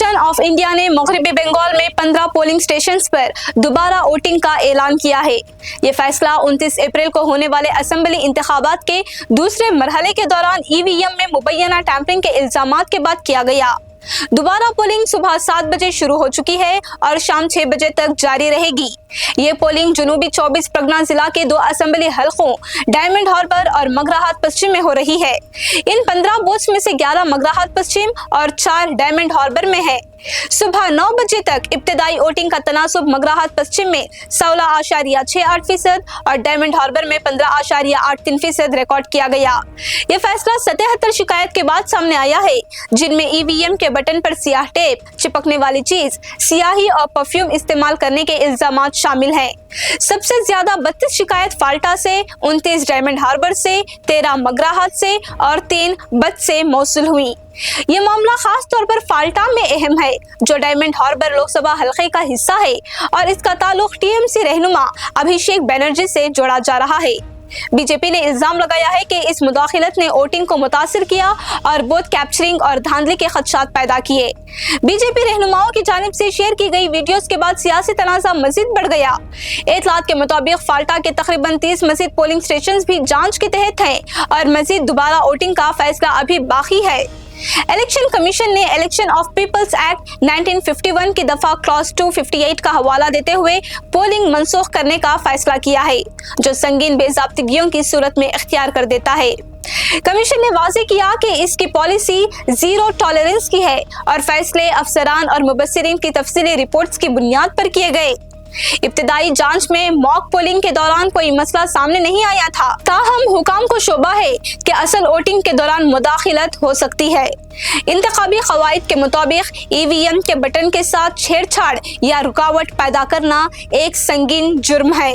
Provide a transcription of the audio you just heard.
Commission of India ने मगरबी बंगाल में 15 पोलिंग स्टेशन पर दोबारा वोटिंग का ऐलान किया है। ये फैसला 29 अप्रैल को होने वाले असेंबली इंतखाबात के दूसरे मरहले के दौरान ईवीएम में मुबैना टैंपरिंग के इल्जामात के बाद किया गया। दोबारा पोलिंग सुबह 7 बजे शुरू हो चुकी है और शाम 6 बजे तक जारी रहेगी। ये पोलिंग जनूबी 24 परगना जिला के 2 असेंबली हलकों डायमंड हार्बर और मगराहत पश्चिम में हो रही है। इन 15 बूथ्स में से 11 मगराहत पश्चिम और 4 डायमंड हार्बर में है। सुबह 9 बजे तक इब्तिदाई वोटिंग का तनासुब मगराहत पश्चिम में 16.68% और डायमंड हार्बर में 15.83% रिकॉर्ड किया गया। यह फैसला 77 शिकायत के बाद सामने आया है, जिनमें ईवीएम के बटन पर सियाह टेप, चिपकने वाली चीज, स्याही और परफ्यूम इस्तेमाल करने के इल्जामात शामिल हैं। सबसे ज्यादा 32 शिकायत फाल्टा से, 29 डायमंड हार्बर से, 13 मगराहत से और 3 बच से मौसूल हुई। ये मामला खास तौर पर फाल्टा में अहम है, जो डायमंड हार्बर लोकसभा हलके का हिस्सा है और इसका ताल्लुक टीएमसी रहनुमा अभिषेक बनर्जी से जोड़ा जा रहा है। बीजेपी ने इल्जाम लगाया है कि इस मुदाखिलत ने वोटिंग को मुतासिर किया और वोट कैप्चरिंग और धांधली के खदशात पैदा किए। बीजेपी रहनुमाओं की जानिब से शेयर की गई वीडियोस के बाद सियासी तनाज़ा मजीद बढ़ गया। इत्तलात के मुताबिक फाल्टा के तकरीबन 30 मजीद पोलिंग स्टेशन भी जांच के तहत हैं और मजीद दोबारा वोटिंग का फैसला अभी बाकी है। इलेक्शन कमीशन ने इलेक्शन ऑफ पीपल्स एक्ट 1951 की दफा क्लॉज 258 का हवाला देते हुए पोलिंग मनसूख करने का फैसला किया है, जो संगीन बेज़ाब्तिगियों की सूरत में इख्तियार कर देता है। कमीशन ने वाज़ेह किया कि इसकी पॉलिसी जीरो टॉलरेंस की है और फैसले अफसरान और मुबस्सिरीन की तफसीली रिपोर्ट्स की बुनियाद पर किए गए। इब्तिदाई जांच में मॉक पोलिंग के दौरान कोई मसला सामने नहीं आया था, ताहम हुकाम को शोबा है कि असल वोटिंग के दौरान मुदाखिलत हो सकती है। इंतखाबी क़वाइद के मुताबिक ईवीएम के बटन के साथ छेड़छाड़ या रुकावट पैदा करना एक संगीन जुर्म है।